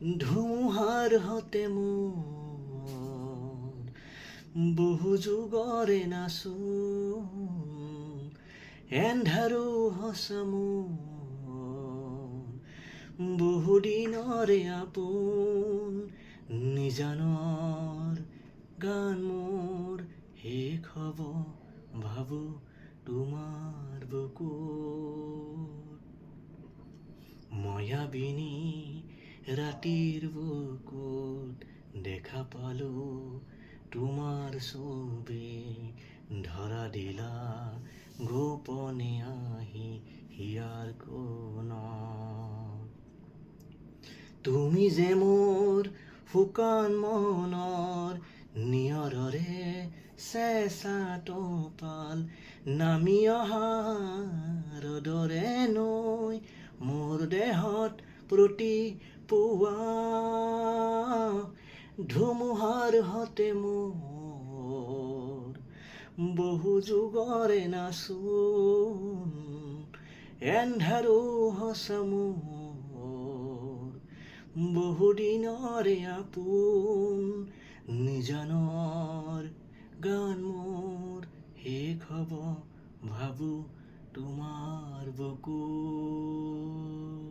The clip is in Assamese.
ধুমুহাৰ হতে মোৰ বহু যুগৰে নাচোন এন্ধাৰো সঁচা মোৰ বহু দিনৰে আপোন নিজানৰ গান মোৰ শেষ হ'ব ভাবো তোমাৰ বুকুত ময়াবিনী ৰাতিৰ বুকুত দেখা পালো তোমাৰ ছবি ধৰা দিলা গোপনে আহি হিয়াৰ কোণত তুমি যে মোৰ শুকান মনৰ নিয়ৰৰে চেঁচা টোপাল নামি অহা ৰ'দৰে নৈ মোৰ দেহত প্ৰতি পুৱা ধুমুহাৰ হতে মোৰ বহু যুগৰে নাচোন এন্ধাৰো সঁচা মোৰ বহু দিনৰে আপোন নিজানৰ গান মোৰ শেষ হ'ব ভাবো তোমাৰ বুকুত